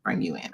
bring you in.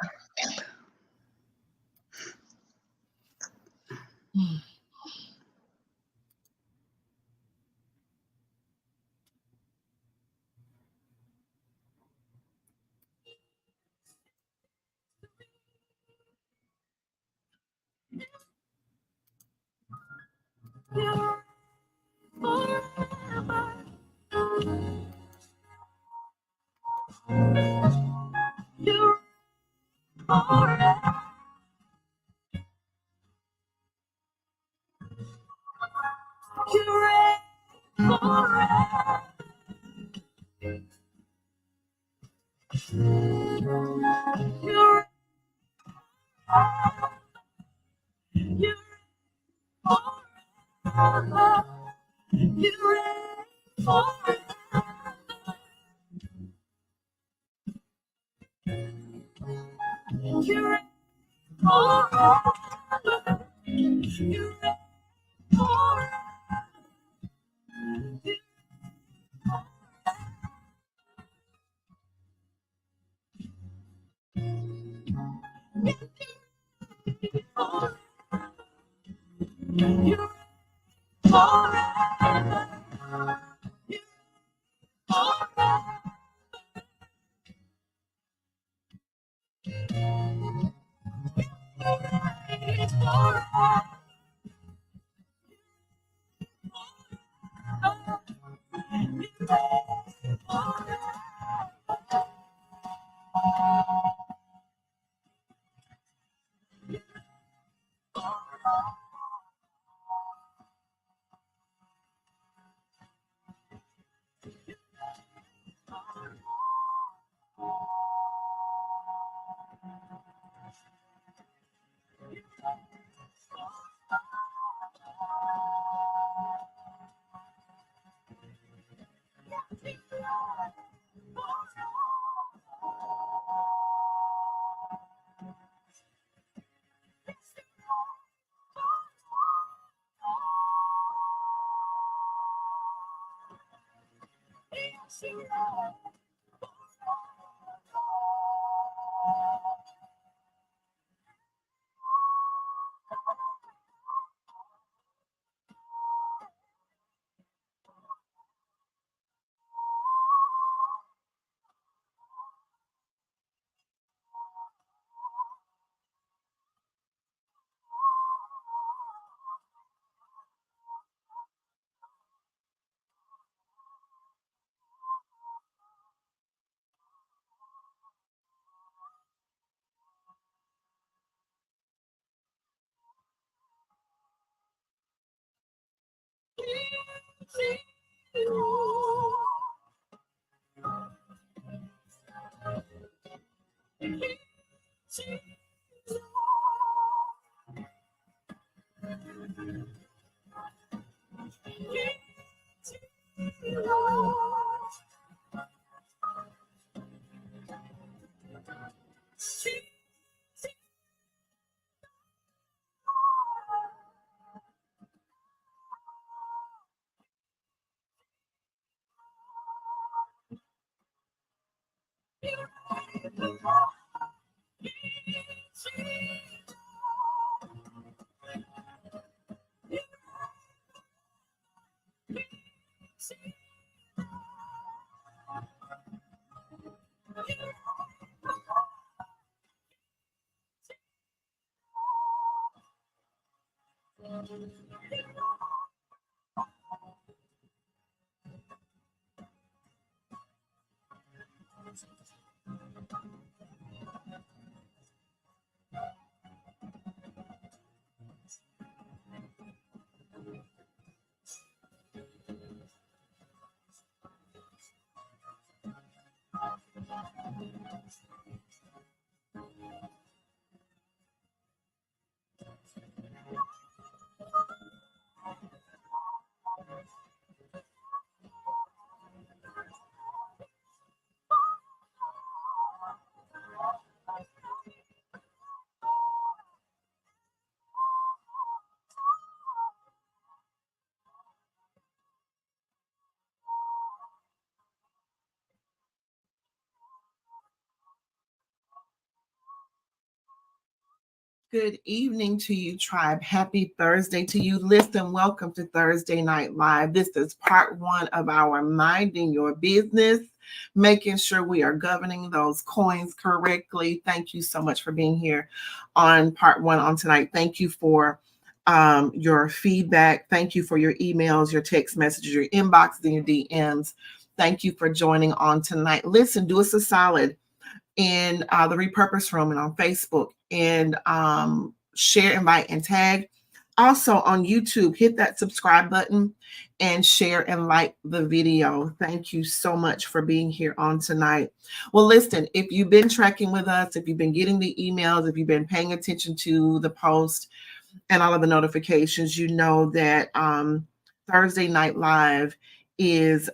Good evening to you, tribe. Happy Thursday to you. Listen, welcome to Thursday Night Live. This is part one of our Minding Your Business, making sure we are governing those coins correctly. Thank you so much for being here on part one on tonight. Thank you for your feedback. Thank you for your emails, your text messages, your inboxes, and your DMs. Thank you for joining on tonight. Listen, do us a solid in the Repurpose Room and on Facebook, and share, invite, and tag. Also on YouTube, hit that subscribe button and share and like the video. Thank you so much for being here on tonight. Well, listen, if you've been tracking with us, if you've been getting the emails, if you've been paying attention to the post and all of the notifications, you know that Thursday Night Live is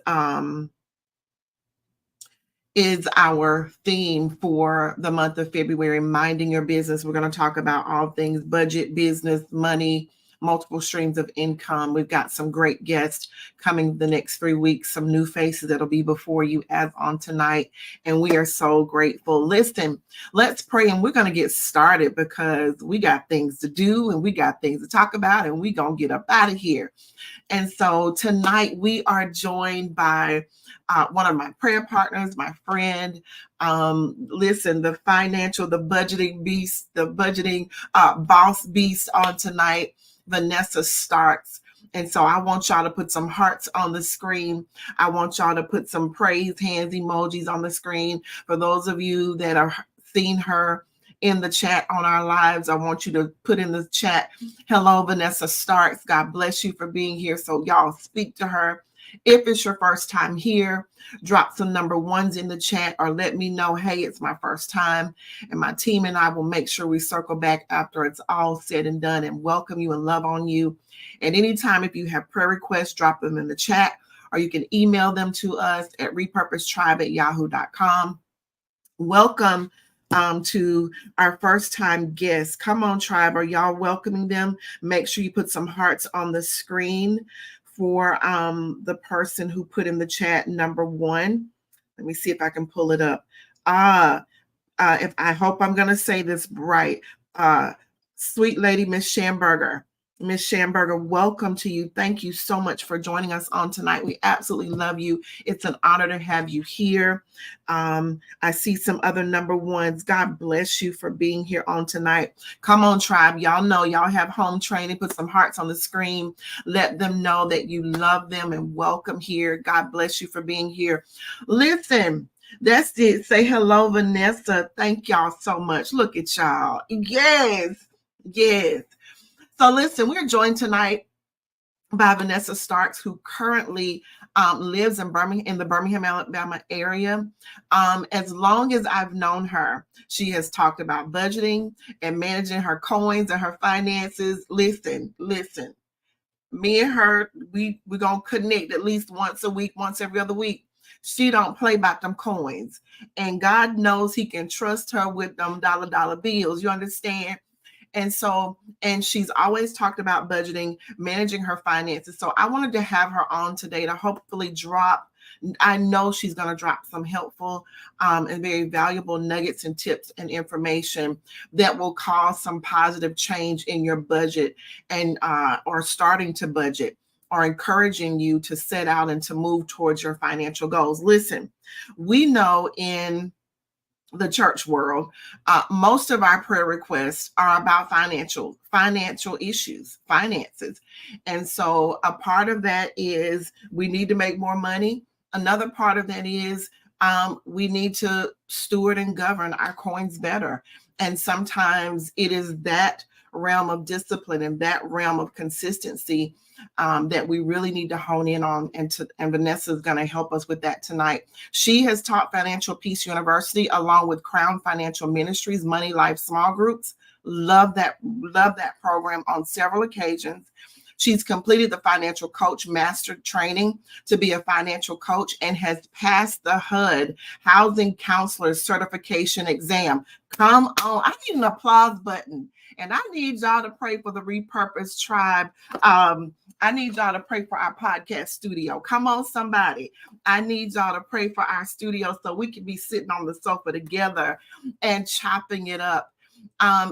our theme for the month of February, Minding Your Business. We're going to talk about all things budget, business, money, multiple streams of income. We've got some great guests coming the next 3 weeks, some new faces that'll be before you as on tonight, and we are so grateful. Listen, let's pray, and we're going to get started because we got things to do, and we got things to talk about, and we're going to get up out of here. And so tonight we are joined by one of my prayer partners, my friend. Listen, the budgeting beast, the budgeting boss beast on tonight, Vanessa Starks. And so I want y'all to put some hearts on the screen. I want y'all to put some praise hands emojis on the screen. For those of you that are seeing her in the chat on our lives, I want you to put in the chat, hello, Vanessa Starks. God bless you for being here. So y'all speak to her. If it's your first time here, drop some number ones in the chat or let me know, hey, it's my first time. And my team and I will make sure we circle back after it's all said and done and welcome you and love on you. And anytime if you have prayer requests, drop them in the chat or you can email them to us at repurposetribe@yahoo.com. Welcome to our first time guests. Come on, tribe. Are y'all welcoming them? Make sure you put some hearts on the screen for the person who put in the chat number one. Let me see if I can pull it up. If I hope I'm going to say this right. Sweet lady, Miss Schamberger. Miss Schamberger, welcome to you. Thank you so much for joining us on tonight. We absolutely love you. It's an honor to have you here. I see some other number ones. God bless you for being here on tonight. Come on, tribe. Y'all know y'all have home training. Put some hearts on the screen. Let them know that you love them and welcome here. God bless you for being here. Listen, that's it. Say hello, Vanessa. Thank y'all so much. Look at y'all. Yes. Yes. So listen, we're joined tonight by Vanessa Starks, who currently lives in the Birmingham, Alabama area. As long as I've known her, she has talked about budgeting and managing her coins and her finances. Listen. Me and her, we're going to connect at least once a week, once every other week. She don't play about them coins. And God knows he can trust her with them dollar bills. You understand? And she's always talked about budgeting, managing her finances. So I wanted to have her on today to hopefully I know she's going to drop some helpful and very valuable nuggets and tips and information that will cause some positive change in your budget and or starting to budget or encouraging you to set out and to move towards your financial goals. Listen, we know in the church world, most of our prayer requests are about financial issues, finances. And so a part of that is we need to make more money. Another part of that is we need to steward and govern our coins better. And sometimes it is that realm of discipline and that realm of consistency that we really need to hone in on, and Vanessa is going to help us with that tonight. She has taught Financial Peace University along with Crown Financial Ministries, Money Life Small Groups. Love that program on several occasions. She's completed the Financial Coach Master Training to be a financial coach and has passed the HUD Housing Counselor Certification Exam. Come on, I need an applause button. And I need y'all to pray for the Repurpose Tribe. I need y'all to pray for our podcast studio. Come on, somebody. I need y'all to pray for our studio so we can be sitting on the sofa together and chopping it up.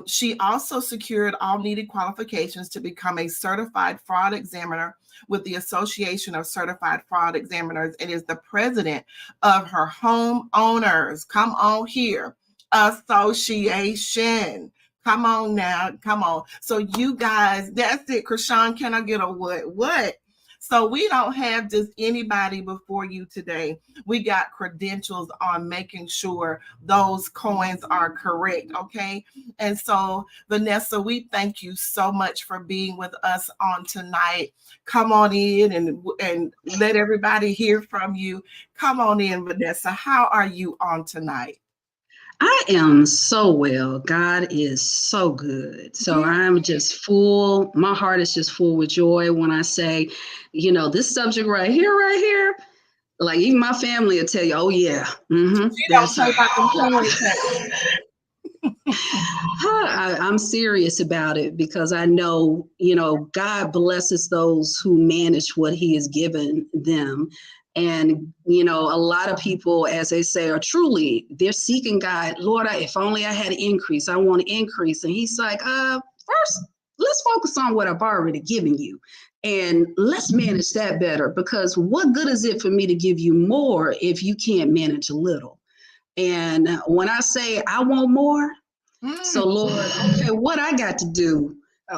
She also secured all needed qualifications to become a certified fraud examiner with the Association of Certified Fraud Examiners and is the president of her homeowners. Come on here. Association. Come on now. Come on. So you guys, that's it. Krishan, can I get a what? What? So we don't have just anybody before you today. We got credentials on making sure those coins are correct. Okay. And so, Vanessa, we thank you so much for being with us on tonight. Come on in and let everybody hear from you. Come on in, Vanessa. How are you on tonight? I am so well. God is so good. So Yeah. I'm just full. My heart is just full with joy when I say, this subject right here, like even my family will tell you, oh yeah, She don't that's play about them coins. I'm serious about it because I know, God blesses those who manage what he has given them. And, a lot of people, as they say, they're seeking God. Lord, if only I had an increase, I want to increase. And he's like, first, let's focus on what I've already given you. And let's manage that better, because what good is it for me to give you more if you can't manage a little? And when I say I want more, so Lord, okay, what I got to do?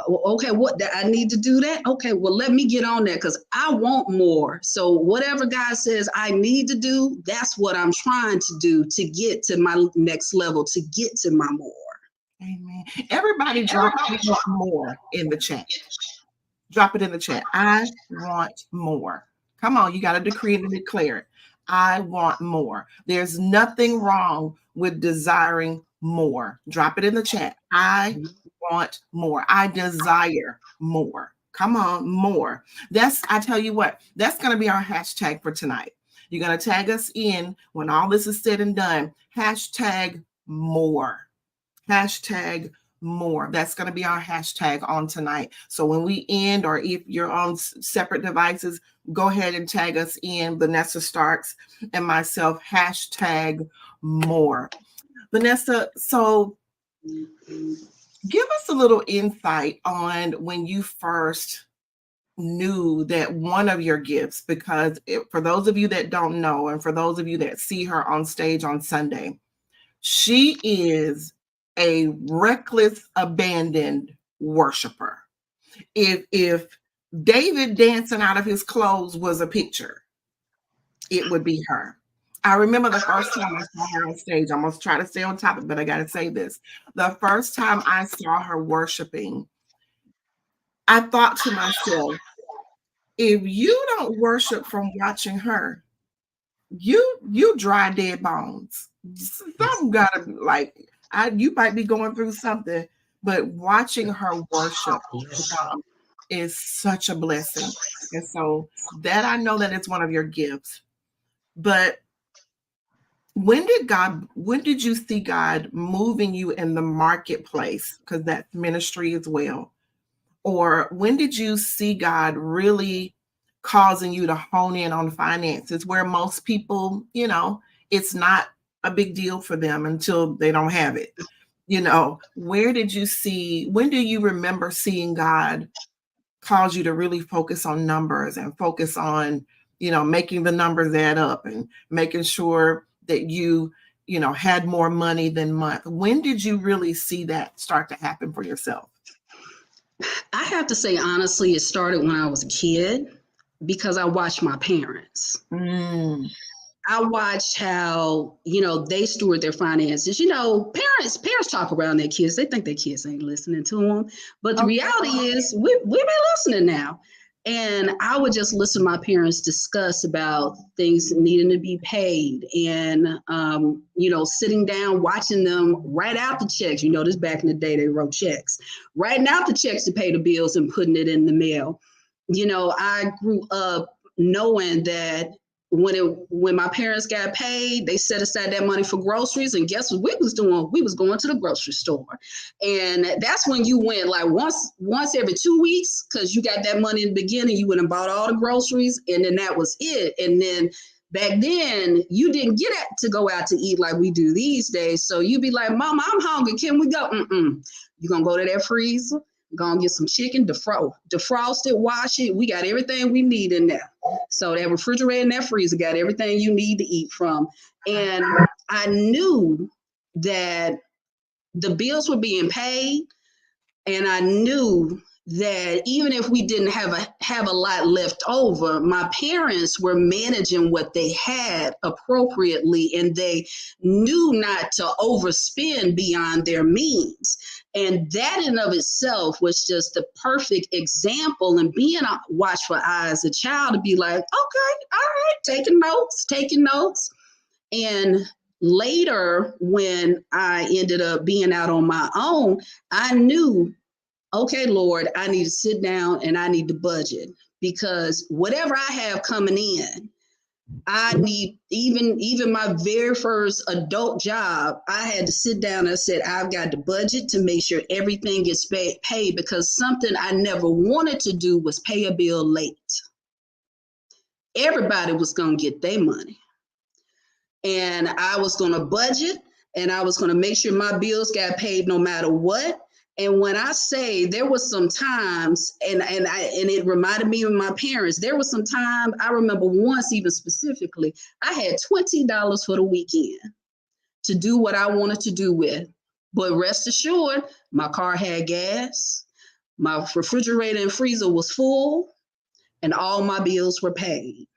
Okay, what I need to do that? Okay, well, let me get on that because I want more. So whatever God says I need to do, that's what I'm trying to do to get to my next level, to get to my more. Amen. Everybody drop more in the chat. Drop it in the chat. I want more. Come on, you got to decree and declare it. I want more. There's nothing wrong with desiring more. Drop it in the chat. I want more. I desire more. Come on, more. I tell you what, that's going to be our hashtag for tonight. You're going to tag us in when all this is said and done. Hashtag more. Hashtag more. That's going to be our hashtag on tonight. So when we end, or if you're on separate devices, go ahead and tag us in, Vanessa Starks and myself, hashtag more. Vanessa, so give us a little insight on when you first knew that one of your gifts, because for those of you that don't know, and for those of you that see her on stage on Sunday, she is a reckless, abandoned worshiper. If David dancing out of his clothes was a picture, it would be her. I remember the first time I saw her on stage. I'm going to try to stay on topic, but I got to say this. The first time I saw her worshiping, I thought to myself, if you don't worship from watching her, you dry dead bones. Something gotta, like, you might be going through something, but watching her worship is such a blessing. And so that, I know that it's one of your gifts. But when did you see God moving you in the marketplace? Because that's ministry as well. Or when did you see God really causing you to hone in on finances, where most people, it's not a big deal for them until they don't have it? When do you remember seeing God cause you to really focus on numbers and focus on, making the numbers add up and making sure that you had more money than month? When did you really see that start to happen for yourself? I have to say, honestly, it started when I was a kid because I watched my parents. I watched how, they steward their finances. Parents talk around their kids. They think their kids ain't listening to them. But the reality is we've been listening now. And I would just listen to my parents discuss about things needing to be paid and, sitting down, watching them write out the checks. This back in the day, they wrote checks, writing out the checks to pay the bills and putting it in the mail. I grew up knowing that when my parents got paid, they set aside that money for groceries. And guess what we was doing? We was going to the grocery store. And that's when you went like once every 2 weeks, because you got that money in the beginning. You went and bought all the groceries, and then that was it. And then back then you didn't get to go out to eat like we do these days. So you'd be like, Mama, I'm hungry. Can we go? You're going to go to that freezer, going to get some chicken, defrost it, wash it. We got everything we need in there. So that refrigerator and that freezer got everything you need to eat from. And I knew that the bills were being paid. And I knew that even if we didn't have a lot left over, my parents were managing what they had appropriately, and they knew not to overspend beyond their means. And that in of itself was just the perfect example, and being a watchful eye as a child to be like, okay, all right, taking notes. And later, when I ended up being out on my own, I knew, okay, Lord, I need to sit down and I need to budget, because whatever I have coming in, I need, even my very first adult job, I had to sit down and I said, I've got to budget to make sure everything gets paid, because something I never wanted to do was pay a bill late. Everybody was going to get their money. And I was going to budget, and I was going to make sure my bills got paid no matter what. And when I say there was some times, and it reminded me of my parents, there was some time, I remember once even specifically, I had $20 for the weekend to do what I wanted to do with. But rest assured, my car had gas, my refrigerator and freezer was full, and all my bills were paid.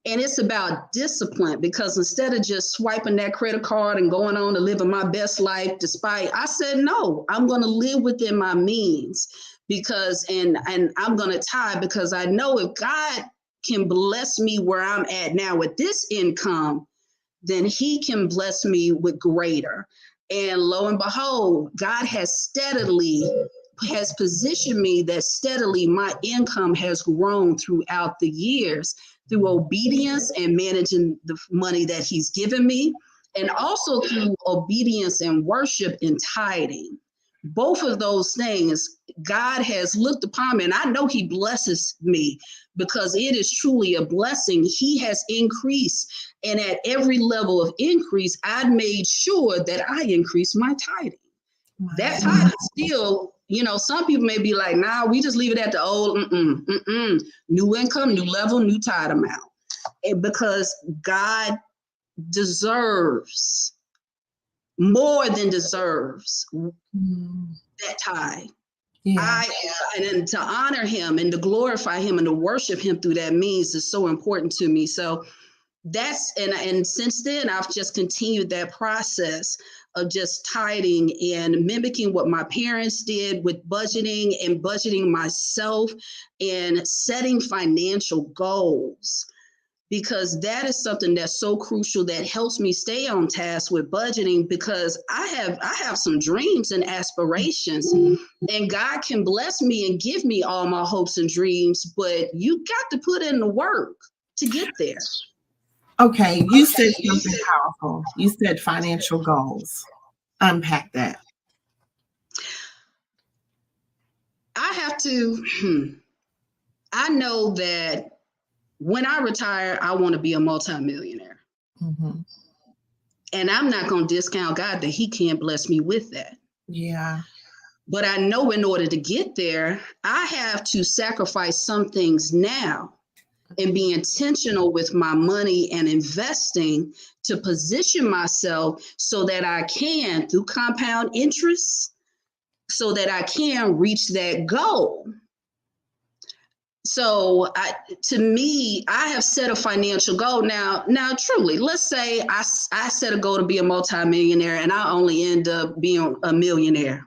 And it's about discipline, because instead of just swiping that credit card and going on to living my best life, I said, no, I'm going to live within my means, because, and I'm going to tithe, because I know if God can bless me where I'm at now with this income, then he can bless me with greater. And lo and behold, God has positioned me that steadily my income has grown throughout the years, through obedience and managing the money that he's given me, and also through obedience and worship and tithing. Both of those things, God has looked upon me, and I know he blesses me, because it is truly a blessing. He has increased, and at every level of increase, I've made sure that I increase my tithing. That tithe is still, some people may be like, nah, we just leave it at the old, new income, new level, new tithe amount. And because God deserves, more than deserves, that tithe. Yeah. And to honor him and to glorify him and to worship him through that means is so important to me. So that's, and since then, I've just continued that process of just tithing and mimicking what my parents did with budgeting, and budgeting myself, and setting financial goals, because that is something that's so crucial, that helps me stay on task with budgeting, because I have some dreams and aspirations, and God can bless me and give me all my hopes and dreams, but you got to put in the work to get there. Okay, you said something powerful. You said financial goals. Unpack that. I know that when I retire, I want to be a multimillionaire. Mm-hmm. And I'm not going to discount God that he can't bless me with that. Yeah. But I know in order to get there, I have to sacrifice some things now and be intentional with my money and investing to position myself so that I can, through compound interest, so that I can reach that goal. So to me, I have set a financial goal. Now, truly, let's say I set a goal to be a multimillionaire and I only end up being a millionaire.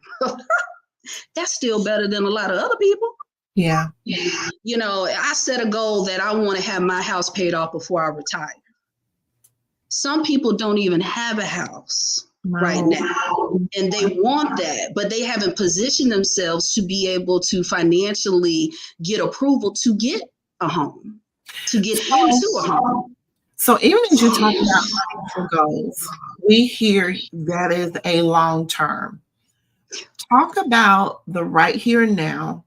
That's still better than a lot of other people. Yeah. I set a goal that I want to have my house paid off before I retire. Some people don't even have a house right now, and they want that, but they haven't positioned themselves to be able to financially get approval to get a home, to get into a home. So even as you talk about financial goals, we hear that is a long term. Talk about the right here and now,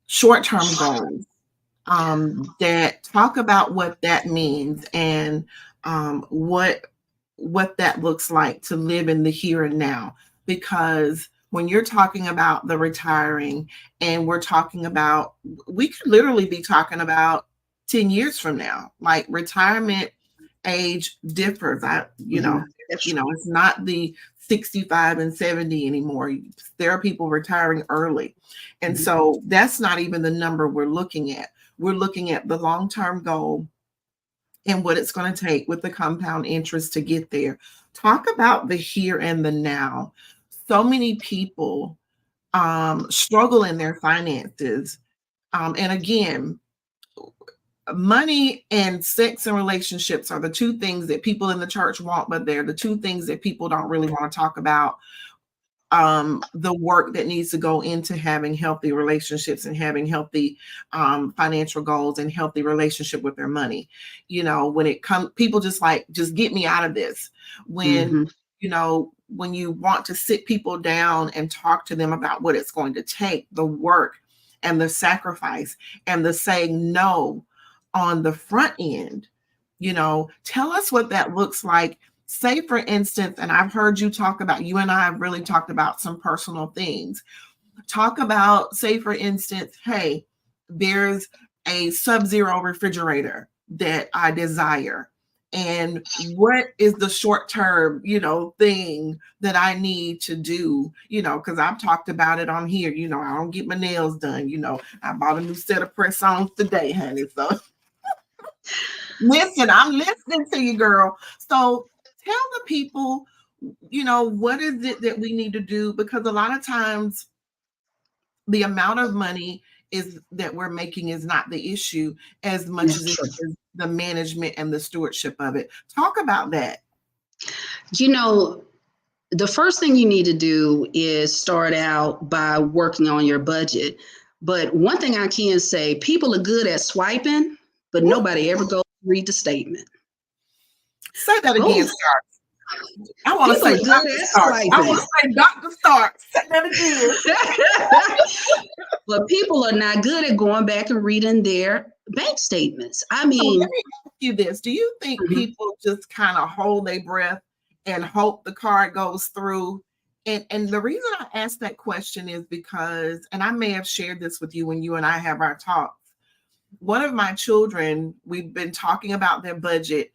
short-term goals, that talk about what that means and what that looks like to live in the here and now. Because when you're talking about the retiring, and we're talking about, we could literally be talking about 10 years from now, like retirement age differs. It's not the 65 and 70 anymore. There are people retiring early. And so that's not even the number we're looking at. We're looking at the long-term goal and what it's going to take with the compound interest to get there. Talk about the here and the now. So many people struggle in their finances. And again, money and sex and relationships are the two things that people in the church want, but they're the two things that people don't really want to talk about. The work that needs to go into having healthy relationships and having healthy financial goals and healthy relationship with their money. When it comes, people just get me out of this. When when you want to sit people down and talk to them about what it's going to take, the work and the sacrifice and the saying no on the front end, tell us what that looks like. Say, for instance, and I've heard you and I have really talked about some personal things. Talk about, say, for instance, hey, there's a Sub-Zero refrigerator that I desire. And what is the short-term, thing that I need to do, because I've talked about it on here. I don't get my nails done. I bought a new set of press-ons today, honey. So listen, I'm listening to you, girl. So tell the people, what is it that we need to do? Because a lot of times the amount of money that we're making is not the issue as much as it is the management and the stewardship of it. Talk about that. The first thing you need to do is start out by working on your budget. But one thing I can say, people are good at swiping, but nobody ever goes to read the statement. Say that again, Stark. I want to say Dr. Stark. I want to say Dr. Stark. Say that again. But people are not good at going back and reading their bank statements. I mean, let me ask you this. Do you think people just kind of hold their breath and hope the card goes through? And the reason I asked that question is because, and I may have shared this with you when you and I have our talks, one of my children, we've been talking about their budget,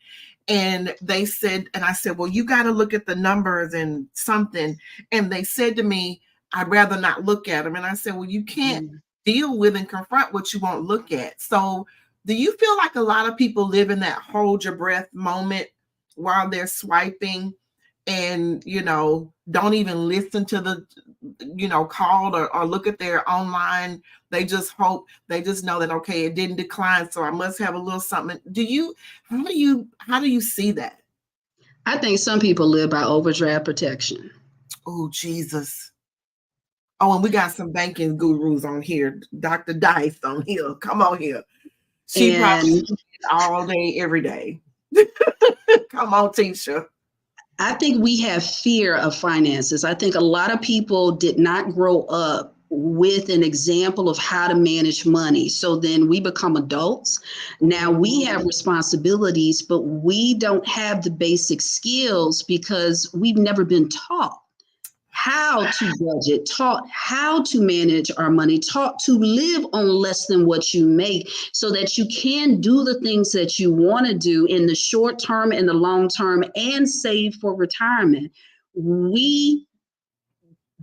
and they said, and I said, well, you got to look at the numbers and something. And they said to me, I'd rather not look at them. And I said, well, you can't deal with and confront what you won't look at. So do you feel like a lot of people live in that hold your breath moment while they're swiping and, don't even listen to the, call or look at their online? They just hope, they just know that, okay, it didn't decline, so I must have a little something. How do you see that? I think some people live by overdraft protection. Oh, Jesus. Oh, and we got some banking gurus on here. Dr. Dice on here. Come on here. She probably all day, every day. Come on, Tisha. I think we have fear of finances. I think a lot of people did not grow up with an example of how to manage money. So then we become adults. Now we have responsibilities, but we don't have the basic skills because we've never been taught how to budget, taught how to manage our money, taught to live on less than what you make so that you can do the things that you want to do in the short term and the long term and save for retirement. We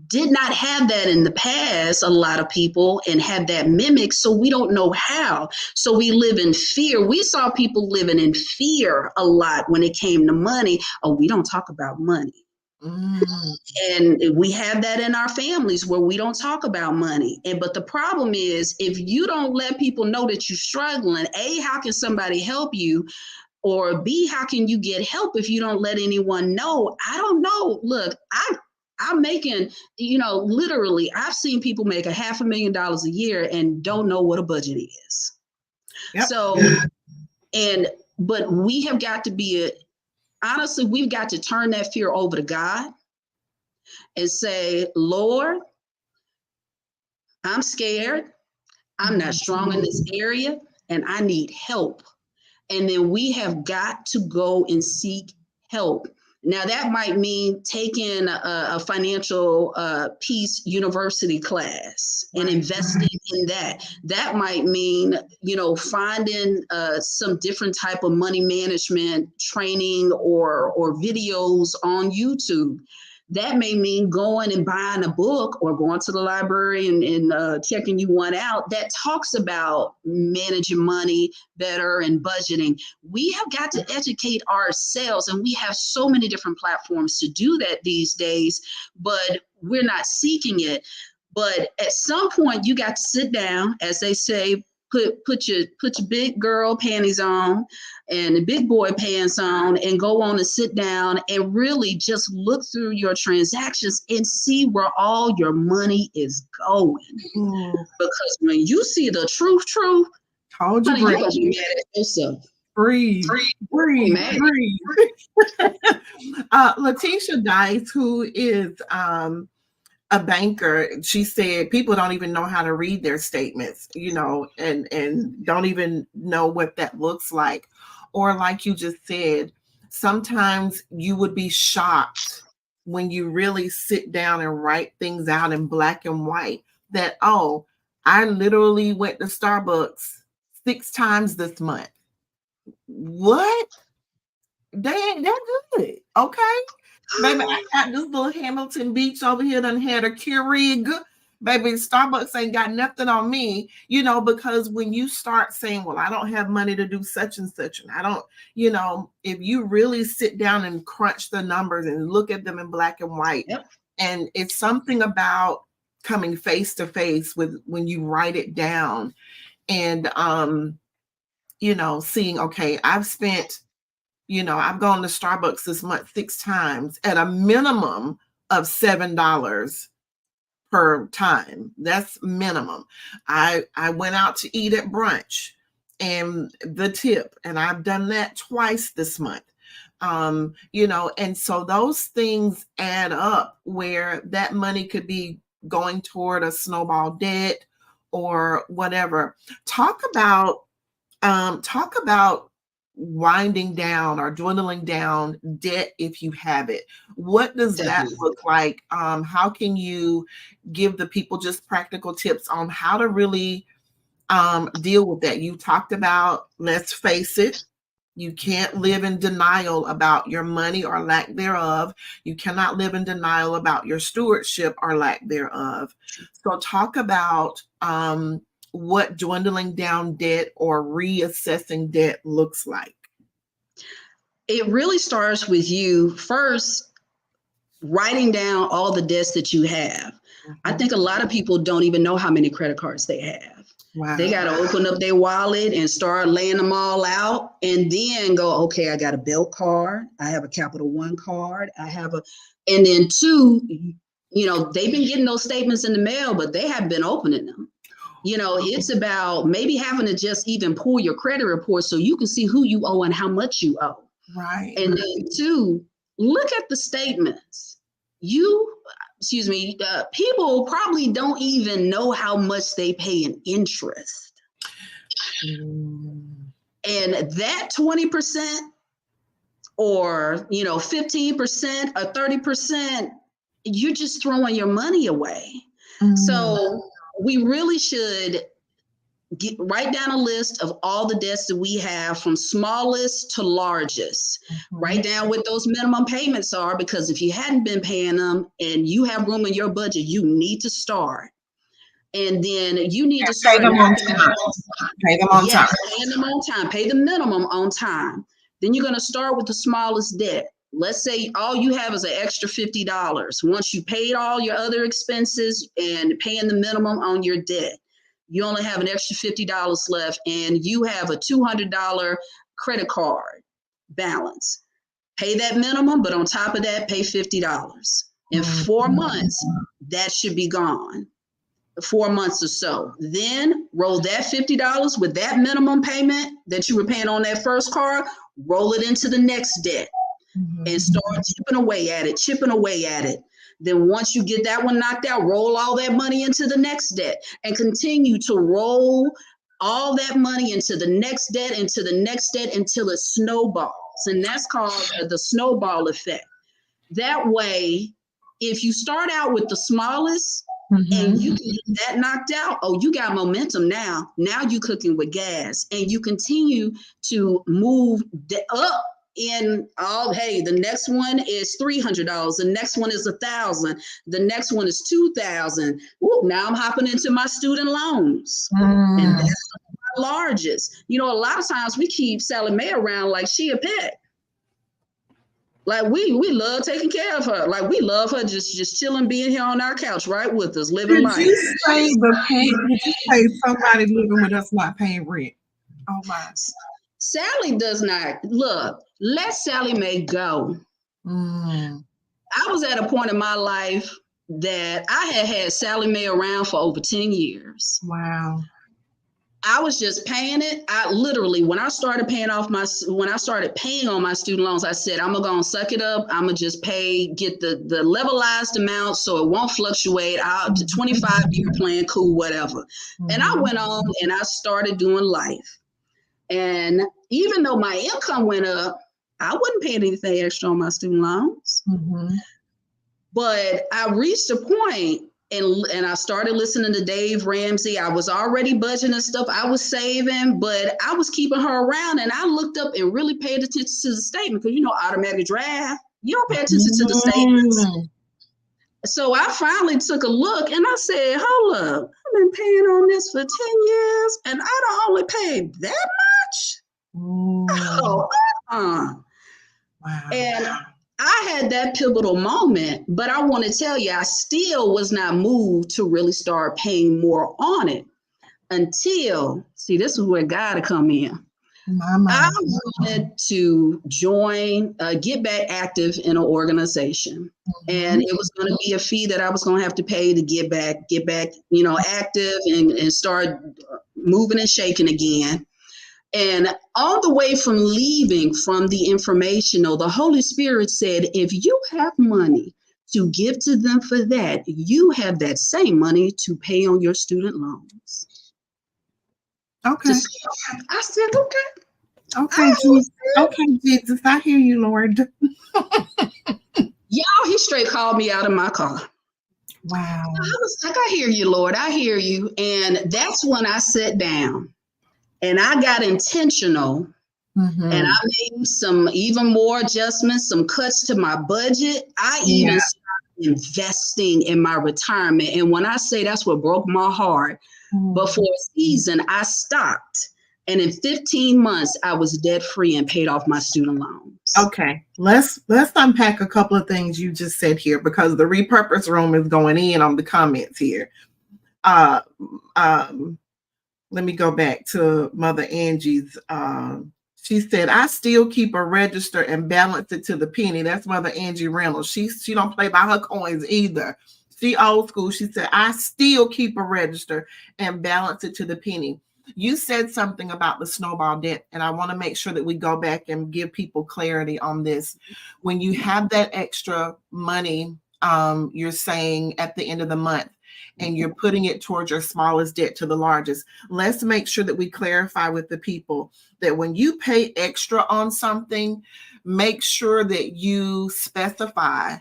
did not have that in the past, a lot of people, and have that mimic, so we don't know how. So we live in fear. We saw people living in fear a lot when it came to money. Oh, we don't talk about money. And we have that in our families where we don't talk about money. But the problem is, if you don't let people know that you're struggling, A, how can somebody help you? Or B, how can you get help if you don't let anyone know? I don't know. Look, I'm making, literally, I've seen people make $500,000 a year and don't know what a budget is. Yep. So, but we have got to be honestly, we've got to turn that fear over to God and say, Lord, I'm scared. I'm not strong in this area. and I need help. And then we have got to go and seek help. Now, that might mean taking a financial peace university class and investing in that. That might mean, finding some different type of money management training or videos on YouTube. That may mean going and buying a book or going to the library and checking you one out that talks about managing money better and budgeting. We have got to educate ourselves, and we have so many different platforms to do that these days, but we're not seeking it. But at some point, you got to sit down, as they say, put your big girl panties on and the big boy pants on, and go on and sit down and really just look through your transactions and see where all your money is going. Because when you see the truth, Hold honey, your you're gonna be mad at yourself. Breathe. Letitia Dice, who is a banker, she said people don't even know how to read their statements, and don't even know what that looks like. Or like you just said, sometimes you would be shocked when you really sit down and write things out in black and white that, oh, I literally went to Starbucks 6 times this month. What? They ain't that good. Okay. Baby, I got this little Hamilton Beach over here done had a Keurig. Baby, Starbucks ain't got nothing on me, because when you start saying, well, I don't have money to do such and such, and I don't, if you really sit down and crunch the numbers and look at them in black and white, and it's something about coming face to face with when you write it down and, seeing, okay, I've spent, I've gone to Starbucks this month 6 times at a minimum of $7 per time. That's minimum. I went out to eat at brunch and the tip, and I've done that twice this month. And so those things add up where that money could be going toward a snowball debt or whatever. Talk about winding down or dwindling down debt if you have it. What does that look like? How can you give the people just practical tips on how to really deal with that? You talked about, let's face it, you can't live in denial about your money or lack thereof. You cannot live in denial about your stewardship or lack thereof. So talk about what dwindling down debt or reassessing debt looks like. It really starts with you first writing down all the debts that you have. I think a lot of people don't even know how many credit cards they have. Wow. They got to open up their wallet and start laying them all out, and then go, okay, I got a Bill card, I have a Capital One card, and then 2, they've been getting those statements in the mail, but they haven't been opening them. It's about maybe having to just even pull your credit report so you can see who you owe and how much you owe. Right. And then 2, look at the statements. People probably don't even know how much they pay in interest. And that 20% or, 15% or 30%, you're just throwing your money away. So we really should write down a list of all the debts that we have from smallest to largest. Write down what those minimum payments are, because if you hadn't been paying them and you have room in your budget, you need to start. And then you need to start pay them on time. Pay them on time. Pay them on time. Pay the minimum on time. Then you're going to start with the smallest debt. Let's say all you have is an extra $50. Once you paid all your other expenses and paying the minimum on your debt, you only have an extra $50 left, and you have a $200 credit card balance. Pay that minimum, but on top of that, pay $50. In 4 months, that should be gone. 4 months or so. Then roll that $50 with that minimum payment that you were paying on that first card, roll it into the next debt and start chipping away at it. Then once you get that one knocked out, roll all that money into the next debt and continue to roll all that money into the next debt, into the next debt, until it snowballs. And that's called the snowball effect. That way, if you start out with the smallest and you can get that knocked out, oh, you got momentum now. Now you cooking with gas, and you continue to move up in all, hey, the next one is $300. The next one is $1,000. The next one is $2,000. Now I'm hopping into my student loans. And that's my largest. You know, a lot of times we keep Sally Mae around like she a pet. Like we love taking care of her. Like we love her just chilling, being here on our couch, right with us, living life. Did you say somebody living with us not paying rent? Oh my. Sally does not. Look, let Sally Mae go. I was at a point in my life that I had Sally Mae around for over 10 years. Wow. I was just paying it. I literally, when I started paying on my student loans, I said, I'm gonna suck it up. I'm gonna just get the levelized amount so it won't fluctuate out to 25-year plan, cool, whatever. And I went on and I started doing life. And even though my income went up, I wasn't paying anything extra on my student loans. But I reached a point and I started listening to Dave Ramsey. I was already budgeting stuff. I was saving, but I was keeping her around. And I looked up and really paid attention to the statement because, you know, automatic draft, you don't pay attention to the statements. So I finally took a look and I said, hold up, I've been paying on this for 10 years and I don't only pay that much. Wow. And I had that pivotal moment, but I want to tell you, I still was not moved to really start paying more on it until, see, this is where God come in. I wanted to join, get back active in an organization. And it was going to be a fee that I was going to have to pay to get back, you know, active and start moving and shaking again. And on the way from leaving from the informational, the Holy Spirit said, if you have money to give to them for that, you have that same money to pay on your student loans. Okay. I said, okay. Okay, Jesus. Okay, Jesus. I hear you, Lord. Y'all, he straight called me out of my car. Wow. I was like, I hear you, Lord. I hear you. And that's when I sat down. And I got intentional and I made some even more adjustments, some cuts to my budget. I even started investing in my retirement. And when I say that's what broke my heart, but for a season, I stopped. And in 15 months, I was debt free and paid off my student loans. Okay. Let's unpack a couple of things you just said here because the repurpose room is going in on the comments here. Let me go back to Mother Angie's. She said, I still keep a register and balance it to the penny. That's Mother Angie Reynolds. She don't play by her coins either. She old school. She said, I still keep a register and balance it to the penny. You said something about the snowball debt, and I want to make sure that we go back and give people clarity on this. When you have that extra money, you're saying at the end of the month, and you're putting it towards your smallest debt to the largest. Let's make sure that we clarify with the people that when you pay extra on something, make sure that you specify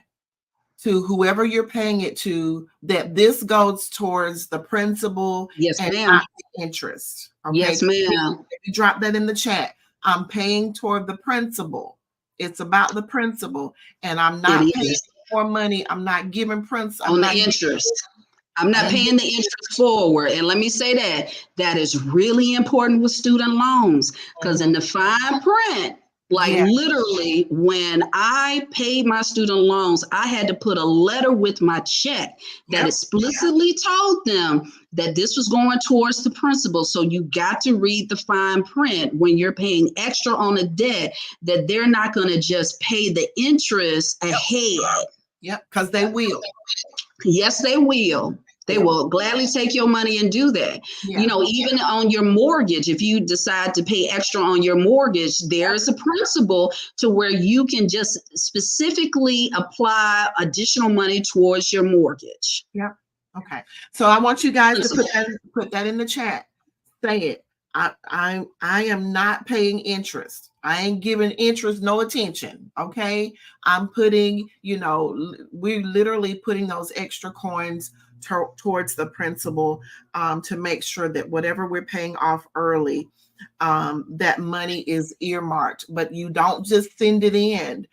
to whoever you're paying it to that this goes towards the principal and not the interest. Okay? Yes, ma'am. You drop that in the chat. I'm paying toward the principal. It's about the principal, and I'm not paying more money. I'm not giving principal on the interest. I'm not paying the interest forward. And let me say that is really important with student loans because in the fine print, like literally when I paid my student loans, I had to put a letter with my check that explicitly told them that this was going towards the principal. So you got to read the fine print when you're paying extra on a debt that they're not going to just pay the interest ahead. Yep, because they will. Yes, they will. They will gladly take your money and do that. Yeah. You know, even on your mortgage, if you decide to pay extra on your mortgage, there's a principle to where you can just specifically apply additional money towards your mortgage. Yep. Okay. So I want you guys to put that in the chat. Say it. I am not paying interest. I ain't giving interest no attention. Okay. I'm putting, we're literally putting those extra coins towards the principal, to make sure that whatever we're paying off early, that money is earmarked. But you don't just send it in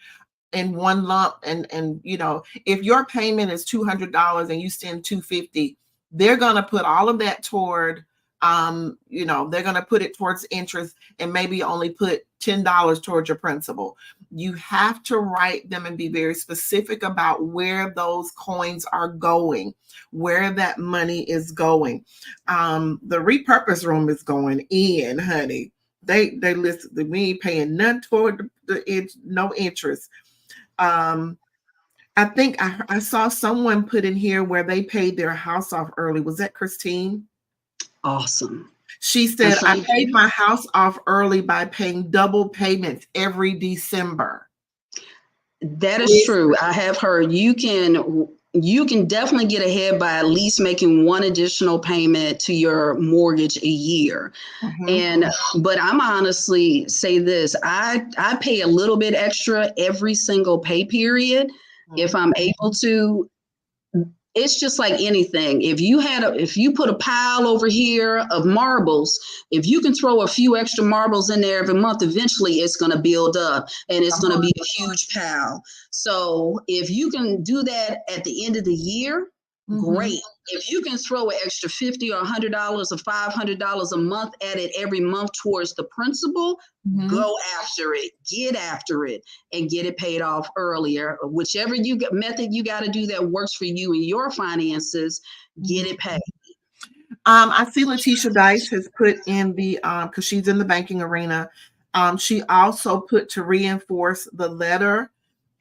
one lump. And if your payment is $200 and you send $250, they're going to put all of that toward, they're going to put it towards interest and maybe only put $10 towards your principal. You have to write them and be very specific about where those coins are going, where that money is going. The repurpose room is going in, honey. They listen. We ain't paying none toward no interest. I think I saw someone put in here where they paid their house off early. Was that Christine? Awesome. She said, I paid my house off early by paying double payments every December. That is true. I have heard you can definitely get ahead by at least making one additional payment to your mortgage a year. But I'm honestly say this, I pay a little bit extra every single pay period if I'm able to. It's just like anything. If you put a pile over here of marbles, if you can throw a few extra marbles in there every month, eventually it's going to build up and it's going to be a huge pile. So if you can do that at the end of the year, great. If you can throw an extra $50 or $100 or $500 a month at it every month towards the principal, go after it, get after it, and get it paid off earlier. Whichever method you got to do that works for you and your finances, get it paid. I see Letitia Dice has put in the, because she's in the banking arena. She also put to reinforce the letter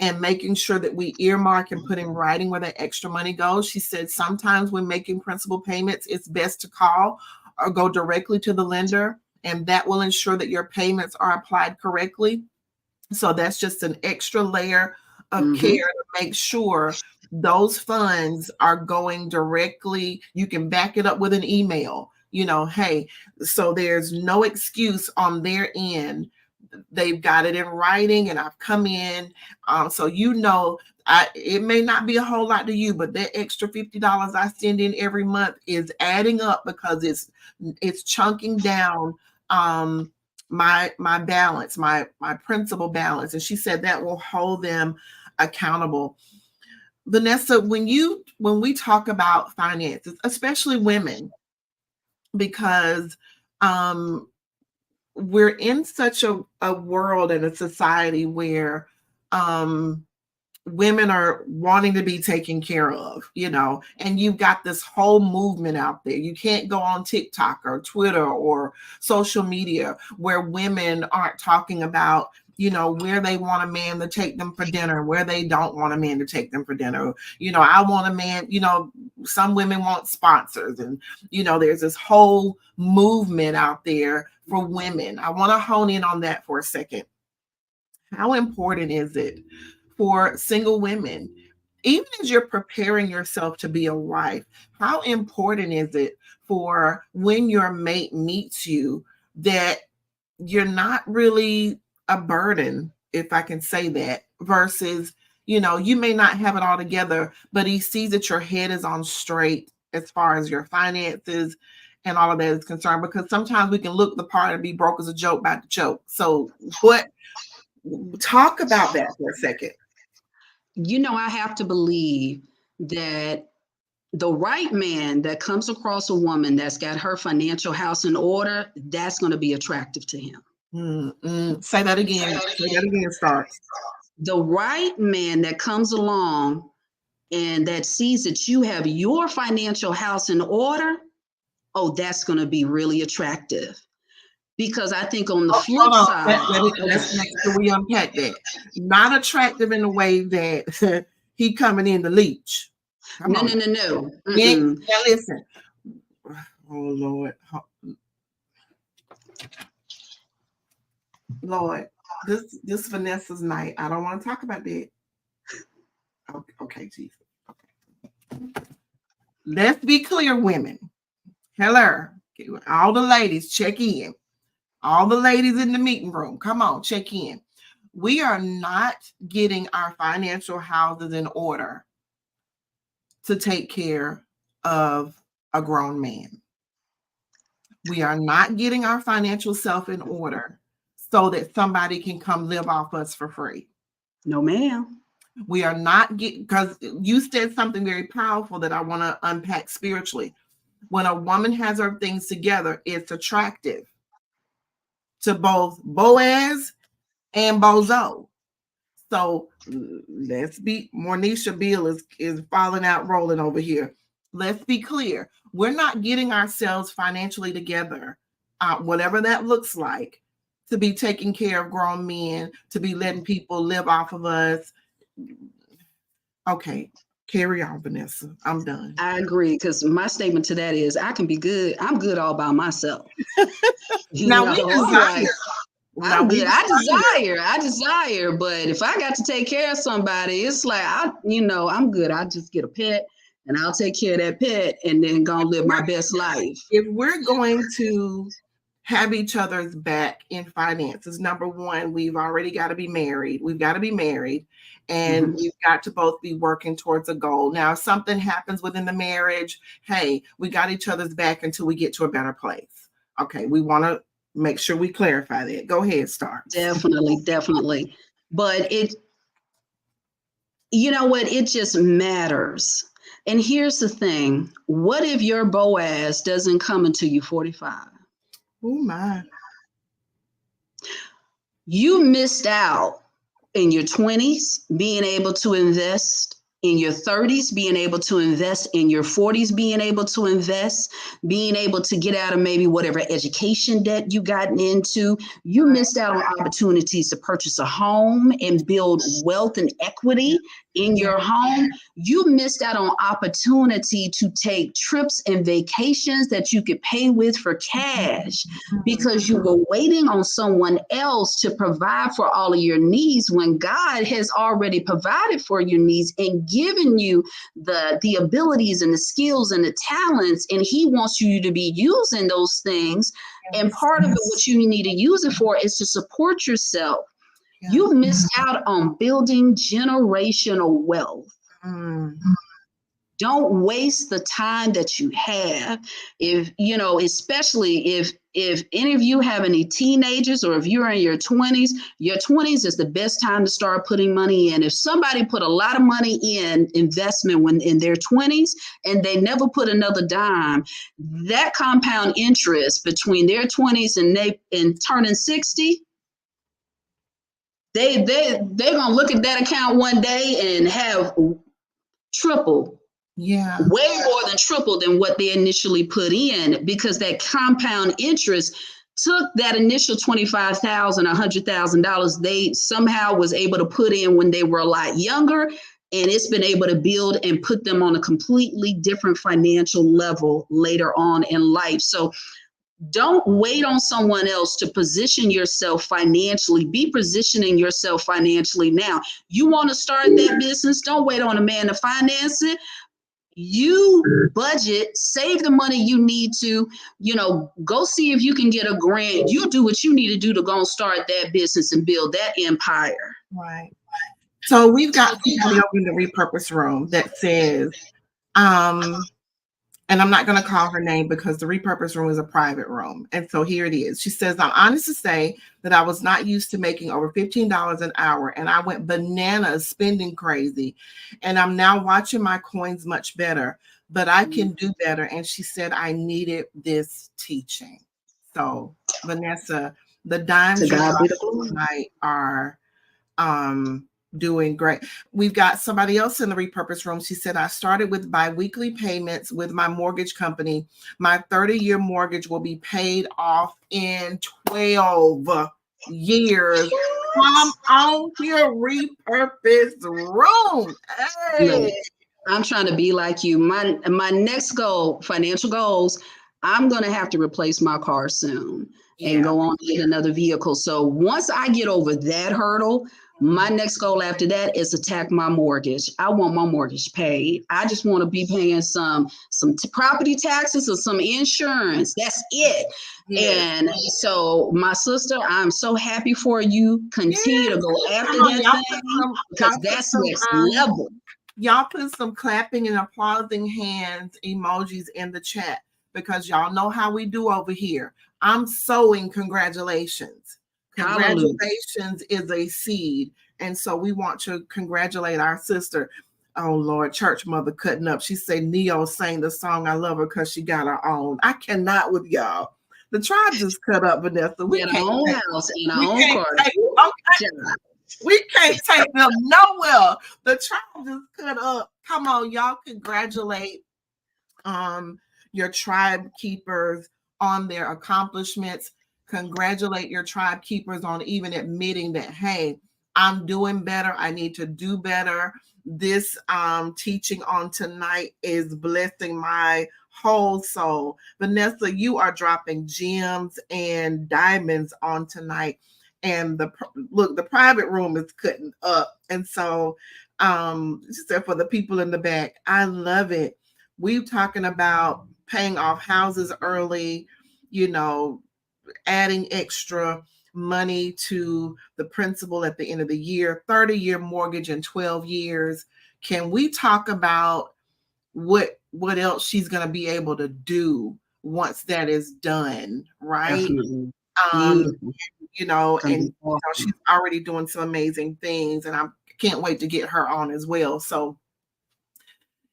and making sure that we earmark and put in writing where that extra money goes. She said sometimes when making principal payments, it's best to call or go directly to the lender, and that will ensure that your payments are applied correctly. So that's just an extra layer of care to make sure those funds are going directly. You can back it up with an email, hey, so there's no excuse on their end. They've got it in writing and I've come in. So, it may not be a whole lot to you, but that extra $50 I send in every month is adding up because it's chunking down my balance, my principal balance. And she said that will hold them accountable. Vanessa, when we talk about finances, especially women, because we're in such a world and a society where women are wanting to be taken care of, and you've got this whole movement out there. You can't go on TikTok or Twitter or social media where women aren't talking about, where they want a man to take them for dinner, where they don't want a man to take them for dinner. I want a man, some women want sponsors, and, there's this whole movement out there for women. I want to hone in on that for a second. How important is it for single women, even as you're preparing yourself to be a wife, how important is it for when your mate meets you that you're not really a burden, if I can say that, versus, you may not have it all together, but he sees that your head is on straight as far as your finances and all of that is concerned, because sometimes we can look the part and be broke as a joke by the joke. So talk about that for a second. I have to believe that the right man that comes across a woman that's got her financial house in order, that's going to be attractive to him. Say that again. Say that again, Starks. The right man that comes along and that sees that you have your financial house in order, that's going to be really attractive. Because I think on the flip side, let's make sure we unpack that. Not attractive in the way that he coming in to leech. No. Now listen. Oh Lord, this Vanessa's night. I don't want to talk about that. Okay, Jesus. Okay. Let's be clear, women. Hello. All the ladies, check in. All the ladies in the meeting room, come on, check in. We are not getting our financial houses in order to take care of a grown man. We are not getting our financial self in order so that somebody can come live off us for free. No, ma'am. We are not getting, because you said something very powerful that I want to unpack spiritually. When a woman has her things together, it's attractive to both Boaz and Bozo. So let's be, Mornisha Beal is falling out rolling over here. Let's be clear. We're not getting ourselves financially together, whatever that looks like, to be taking care of grown men, to be letting people live off of us. Okay, carry on, Vanessa. I'm done. I agree, because my statement to that is I can be good. I'm good all by myself. Now we desire. I'm good. I desire, but if I got to take care of somebody, it's like I'm good. I just get a pet and I'll take care of that pet and then go live my best life. If we're going to have each other's back in finances, number one, we've already got to be married. We've got to be married, and we've got to both be working towards a goal. Now, if something happens within the marriage, hey, we got each other's back until we get to a better place. Okay, we want to make sure we clarify that. Go ahead, Star. Definitely. But you know what? It just matters. And here's the thing. What if your Boaz doesn't come until you're 45? Oh, my. You missed out in your 20s being able to invest, in your 30s being able to invest, in your 40s being able to invest, being able to get out of maybe whatever education debt you gotten into. You missed out on opportunities to purchase a home and build wealth and equity in your home. You missed out on opportunity to take trips and vacations that you could pay with for cash because you were waiting on someone else to provide for all of your needs when God has already provided for your needs and given you the abilities and the skills and the talents, and he wants you to be using those things. And part of it, what you need to use it for, is to support yourself. You missed out on building generational wealth. Don't waste the time that you have. If especially if any of you have any teenagers, or if you're in your 20s is the best time to start putting money in. If somebody put a lot of money in investment when in their 20s and they never put another dime, that compound interest between their 20s and turning 60, they're gonna look at that account one day and have triple. Way more than triple than what they initially put in, because that compound interest took that initial $25,000, $100,000 they somehow was able to put in when they were a lot younger, and it's been able to build and put them on a completely different financial level later on in life. So don't wait on someone else to position yourself financially. Be positioning yourself financially now. You want to start that business? Don't wait on a man to finance it. You budget, save the money you need to, go see if you can get a grant. You do what you need to do to go and start that business and build that empire. Right. So we've got somebody over in the repurpose room that says, and I'm not going to call her name because the repurpose room is a private room. And so here it is. She says, I'm honest to say that I was not used to making over $15 an hour, and I went bananas spending crazy. And I'm now watching my coins much better, but I can do better. And she said, I needed this teaching. So Vanessa, the dimes tonight are doing great. We've got somebody else in the repurpose room. She said, I started with bi-weekly payments with my mortgage company. My 30-year mortgage will be paid off in 12 years. Come on here, repurpose room. Hey. I'm trying to be like you. My next goal, financial goals, I'm going to have to replace my car soon and go on to get another vehicle. So once I get over that hurdle, My next goal after that is to tack my mortgage. I want my mortgage paid. I just want to be paying some property taxes or some insurance. That's it. Yes. And so, my sister, I'm so happy for you. Continue to go after that thing because that's next level. Y'all put some clapping and applauding hands emojis in the chat because y'all know how we do over here. I'm sowing congratulations. Congratulations is a seed. And so we want to congratulate our sister. Oh Lord, church mother cutting up. She said Neo sang the song. I love her because she got her own. I cannot with y'all. The tribe just cut up, Vanessa. We can't our own house and our own car. We can't take them nowhere. The tribe just cut up. Come on, y'all congratulate your tribe keepers on their accomplishments. Congratulate your tribe keepers on even admitting that, hey, I'm doing better. I need to do better. This teaching on tonight is blessing my whole soul. Vanessa, you are dropping gems and diamonds on tonight. And the private room is cutting up. And so just for the people in the back, I love it. We're talking about paying off houses early, adding extra money to the principal at the end of the year, 30-year mortgage in 12 years. Can we talk about what else she's going to be able to do once that is done, right? Definitely. And she's already doing some amazing things, and I can't wait to get her on as well. So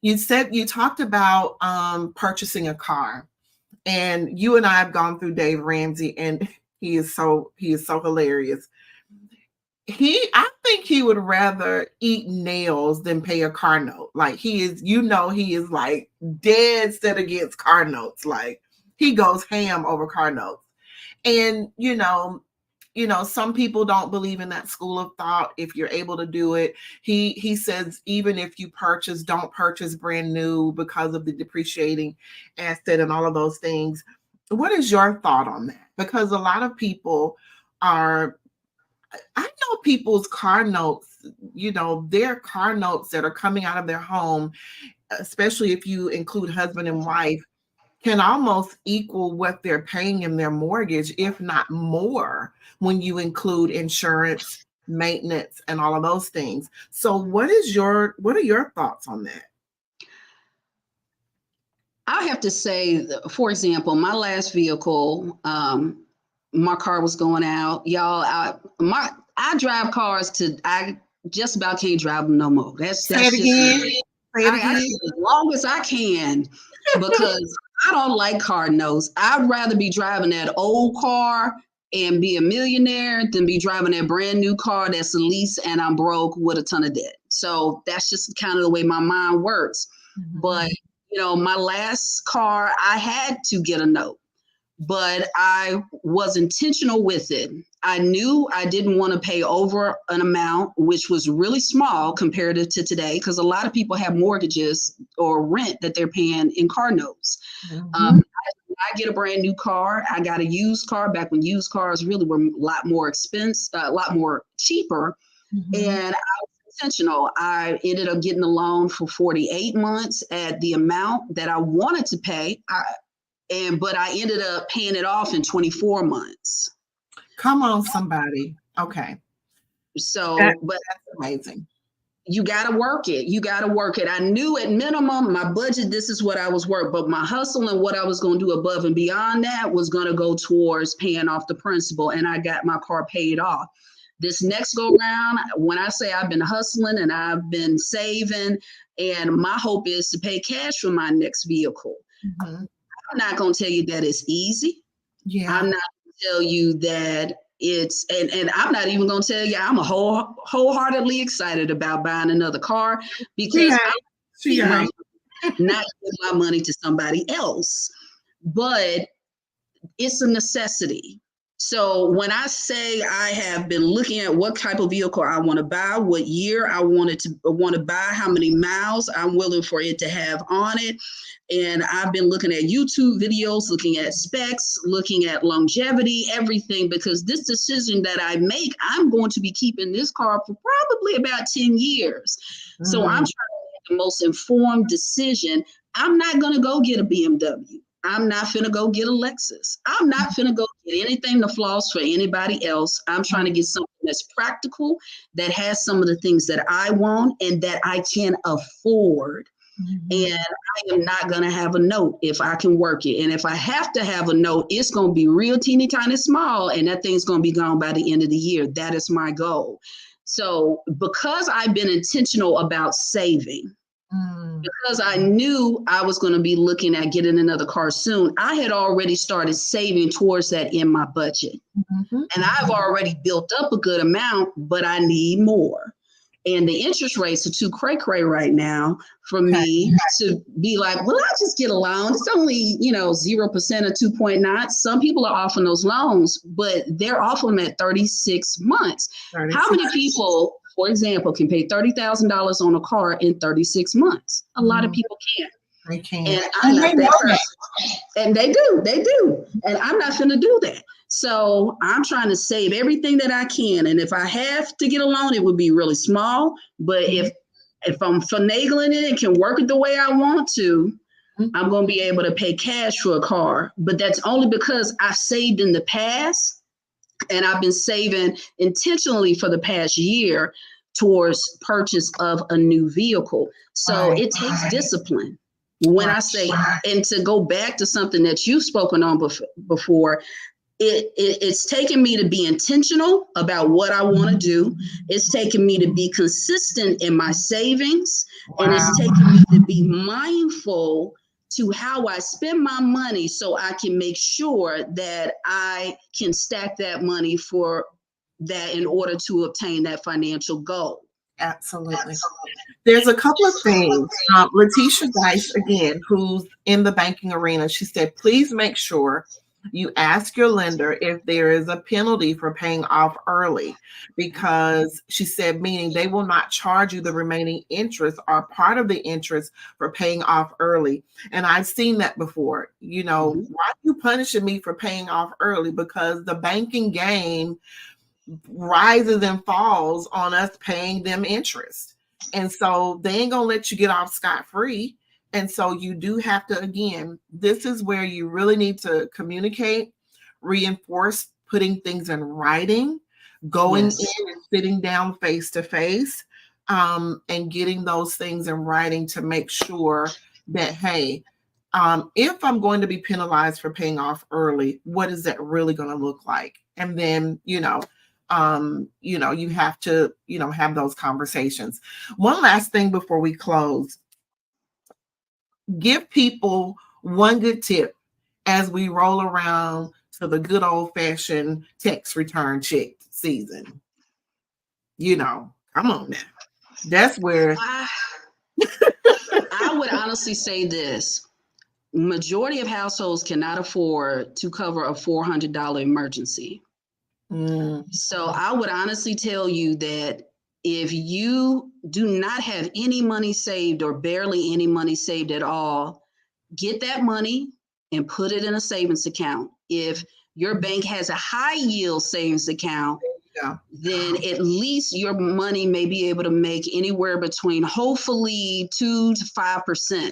you talked about purchasing a car, and you and I have gone through Dave Ramsey, and he is so hilarious. I think he would rather eat nails than pay a car note. Like he is like dead set against car notes. Like he goes ham over car notes. And some people don't believe in that school of thought. If you're able to do it, he says even if you don't purchase brand new because of the depreciating asset and all of those things. What is your thought on that? Because a lot of people I know people's car notes, their car notes that are coming out of their home, especially if you include husband and wife, can almost equal what they're paying in their mortgage, if not more, when you include insurance, maintenance, and all of those things. So what are your thoughts on that? I have to say, for example, my last vehicle, my car was going out. Y'all, I drive cars I just about can't drive them no more. That's Say it again. As long as I can, because I don't like car notes. I'd rather be driving that old car and be a millionaire than be driving that brand new car that's a lease and I'm broke with a ton of debt. So that's just kind of the way my mind works. Mm-hmm. But, my last car, I had to get a note, but I was intentional with it. I knew I didn't want to pay over an amount, which was really small compared to today, because a lot of people have mortgages or rent that they're paying in car notes. Mm-hmm. I get a brand new car. I got a used car back when used cars really were a lot more expensive, a lot more cheaper. Mm-hmm. And I was intentional. I ended up getting a loan for 48 months at the amount that I wanted to pay. But I ended up paying it off in 24 months. Come on, somebody. Okay. So, that's amazing. You got to work it. You got to work it. I knew at minimum my budget, this is what I was worth, but my hustle and what I was going to do above and beyond that was going to go towards paying off the principal. And I got my car paid off. This next go round, when I say I've been hustling and I've been saving, and my hope is to pay cash for my next vehicle. Mm-hmm. I'm not going to tell you that it's easy. Yeah. I'm not going to tell you that it's, and I'm not even going to tell you I'm wholeheartedly excited about buying another car, because I'm not giving my money to somebody else. But it's a necessity. So when I say I have been looking at what type of vehicle I want to buy, what year I want to buy, how many miles I'm willing for it to have on it. And I've been looking at YouTube videos, looking at specs, looking at longevity, everything, because this decision that I make, I'm going to be keeping this car for probably about 10 years. So I'm trying to make the most informed decision. I'm not going to go get a BMW. I'm not finna go get a Lexus. I'm not finna go get anything to floss for anybody else. I'm trying to get something that's practical, that has some of the things that I want and that I can afford. And I am not going to have a note if I can work it. And if I have to have a note, it's going to be real teeny tiny small, and that thing's going to be gone by the end of the year. That is my goal. So because I've been intentional about saving, because I knew I was going to be looking at getting another car soon, I had already started saving towards that in my budget. And I've already built up a good amount, but I need more. And the interest rates are too cray-cray right now for me to be like, well, I'll just get a loan. It's only, 0% or 2.9. Some people are offering those loans, but they're offering them at 36 months. 36. How many people, for example, can pay $30,000 on a car in 36 months? A lot of people can't. They can't. And I'm not that person. And they do. And I'm not going to do that. So I'm trying to save everything that I can. And if I have to get a loan, it would be really small. But if I'm finagling it and can work it the way I want to, I'm going to be able to pay cash for a car. But that's only because I've saved in the past, and I've been saving intentionally for the past year towards purchase of a new vehicle. So it takes discipline. When I say, and to go back to something that you've spoken on before, it's taken me to be intentional about what I want to do. It's taken me to be consistent in my savings. And it's taken me to be mindful to how I spend my money so I can make sure that I can stack that money for that in order to obtain that financial goal. Absolutely. There's a couple of things. Letitia Dice, again, who's in the banking arena, she said, please make sure you ask your lender if there is a penalty for paying off early, because she said, meaning they will not charge you the remaining interest or part of the interest for paying off early. And I've seen that before. Why are you punishing me for paying off early? Because the banking game rises and falls on us paying them interest. And so they ain't gonna let you get off scot-free. And so you do have to, again, this is where you really need to communicate, reinforce, putting things in writing, going in and sitting down face to face, and getting those things in writing to make sure that, hey, if I'm going to be penalized for paying off early, what is that really going to look like? And then, you have to, have those conversations. One last thing before we close. Give people one good tip as we roll around to the good old-fashioned tax return check season. Come on now. That's where I would honestly say this. Majority of households cannot afford to cover a $400 emergency. So I would honestly tell you that if you do not have any money saved or barely any money saved at all, get that money and put it in a savings account. If your bank has a high yield savings account, then at least your money may be able to make anywhere between hopefully 2 to 5%.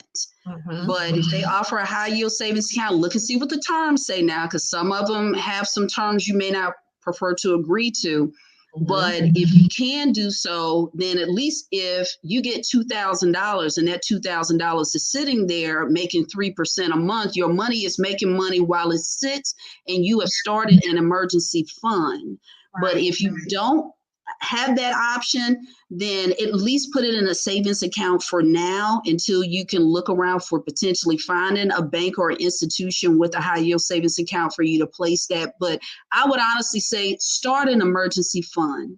But if they offer a high yield savings account, look and see what the terms say now, because some of them have some terms you may not prefer to agree to. But if you can do so, then at least if you get $2,000 and that $2,000 is sitting there making 3% a month, your money is making money while it sits, and you have started an emergency fund. But if you don't have that option, then at least put it in a savings account for now until you can look around for potentially finding a bank or an institution with a high yield savings account for you to place that. But I would honestly say start an emergency fund,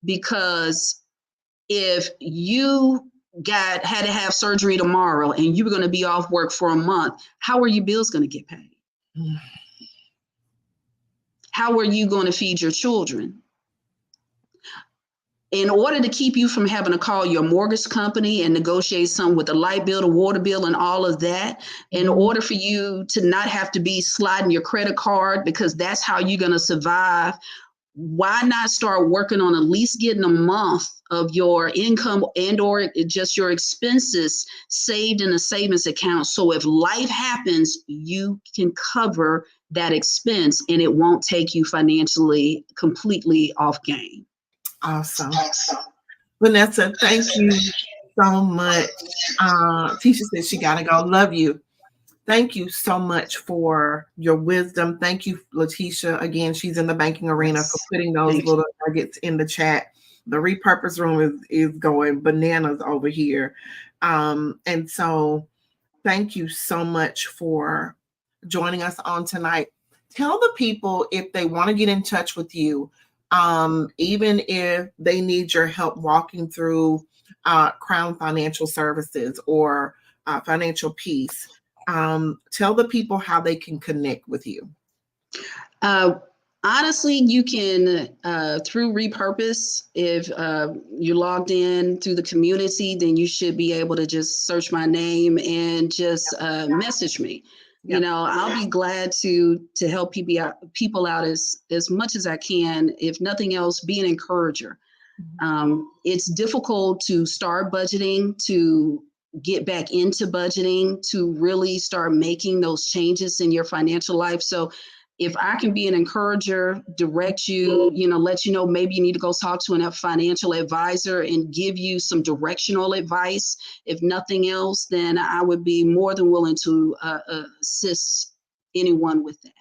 because if you had to have surgery tomorrow and you were going to be off work for a month, how are your bills going to get paid? How are you going to feed your children? In order to keep you from having to call your mortgage company and negotiate something with the light bill, the water bill, and all of that, in order for you to not have to be sliding your credit card, because that's how you're going to survive, why not start working on at least getting a month of your income and or just your expenses saved in a savings account, so if life happens, you can cover that expense and it won't take you financially completely off game. Awesome. Vanessa, thank you so much. Tisha said she got to go. Love you. Thank you so much for your wisdom. Thank you, Letitia. Again, she's in the banking arena for putting those little nuggets in the chat. The repurpose room is going bananas over here. And so thank you so much for joining us on tonight. Tell the people if they want to get in touch with you, even if they need your help walking through Crown Financial Services or Financial Peace. Tell the people how they can connect with you. Honestly, you can through Repurpose. If you're logged in through the community, then you should be able to just search my name and just message me. You know, I'll be glad to help people out as much as I can. If nothing else, be an encourager. It's difficult to start budgeting, to get back into budgeting, to really start making those changes in your financial life. So if I can be an encourager, direct you, let you know, maybe you need to go talk to a financial advisor and give you some directional advice. If nothing else, then I would be more than willing to assist anyone with that.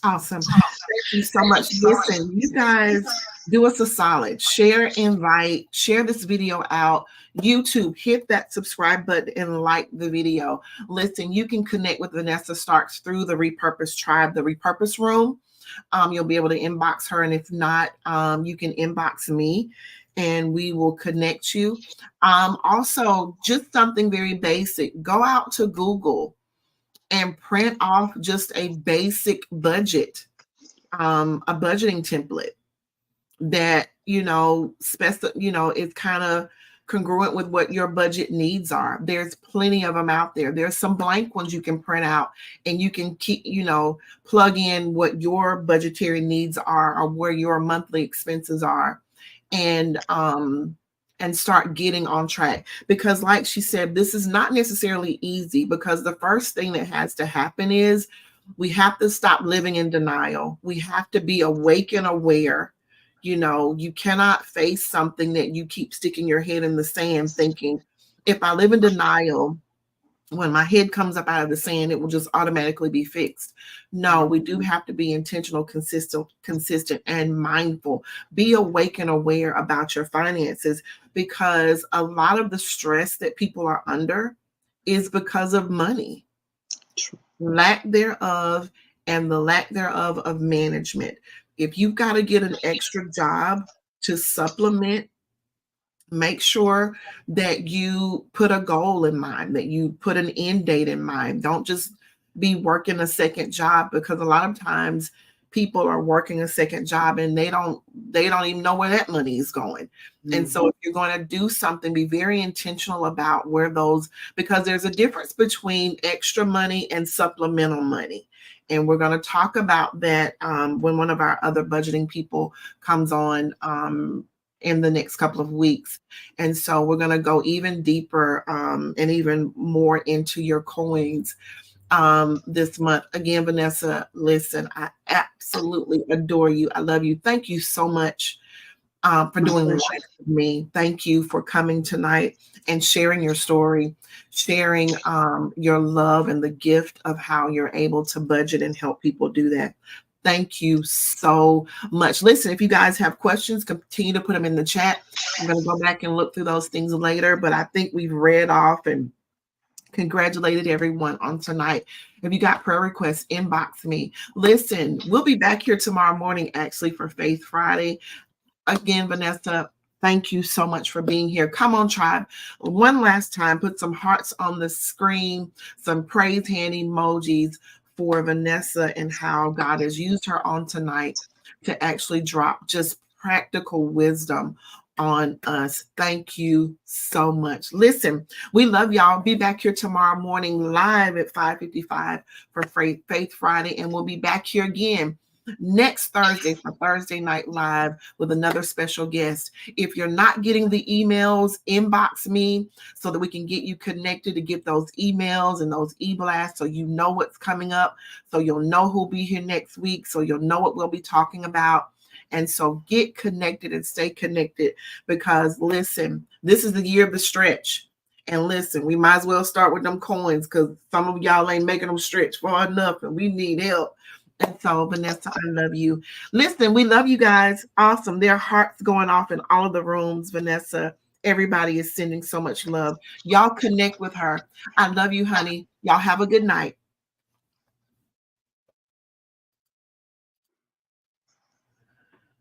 Awesome. Thank you so much. Listen, you guys, do us a solid. Share, invite, share this video out. YouTube, hit that subscribe button and like the video. Listen, you can connect with Vanessa Starks through the Repurpose Tribe, the Repurpose Room. You'll be able to inbox her, and if not, you can inbox me and we will connect you. Also, just something very basic. Go out to Google and print off just a basic budget, a budgeting template that, is kind of congruent with what your budget needs are. There's plenty of them out there. There's some blank ones you can print out and you can keep, plug in what your budgetary needs are or where your monthly expenses are, and start getting on track. Because like she said, this is not necessarily easy, because the first thing that has to happen is we have to stop living in denial. We have to be awake and aware. You cannot face something that you keep sticking your head in the sand thinking, if I live in denial, when my head comes up out of the sand, it will just automatically be fixed. No, we do have to be intentional, consistent, and mindful. Be awake and aware about your finances, because a lot of the stress that people are under is because of money, lack thereof, and the lack thereof of management. If you've got to get an extra job to supplement, make sure that you put a goal in mind, that you put an end date in mind. Don't just be working a second job, because a lot of times people are working a second job and they don't even know where that money is going. And so if you're going to do something, be very intentional about where those, because there's a difference between extra money and supplemental money. And we're going to talk about that when one of our other budgeting people comes on in the next couple of weeks. And so we're going to go even deeper and even more into your coins this month. Again, Vanessa, listen, I absolutely adore you. I love you. Thank you so much for doing life with me. Thank you for coming tonight and sharing your story, sharing your love and the gift of how you're able to budget and help people do that. Thank you so much. Listen, if you guys have questions, continue to put them in the chat. I'm going to go back and look through those things later, but I think we've read off and congratulated everyone on tonight. If you got prayer requests, inbox me. Listen, we'll be back here tomorrow morning, actually, for Faith Friday. Again, Vanessa, thank you so much for being here. Come on, tribe. One last time, put some hearts on the screen, some praise hand emojis for Vanessa and how God has used her on tonight to actually drop just practical wisdom on us. Thank you so much. Listen, we love y'all. Be back here tomorrow morning live at 5:55 for Faith Friday, and we'll be back here again next Thursday for Thursday Night Live with another special guest. If you're not getting the emails, inbox me so that we can get you connected to get those emails and those e-blasts so you know what's coming up, so you'll know who'll be here next week, so you'll know what we'll be talking about. And so get connected and stay connected, because listen, this is the year of the stretch. And listen, we might as well start with them coins, because some of y'all ain't making them stretch far enough and we need help. And so, Vanessa, I love you. Listen, we love you guys. Awesome. There are hearts going off in all of the rooms, Vanessa. Everybody is sending so much love. Y'all connect with her. I love you, honey. Y'all have a good night.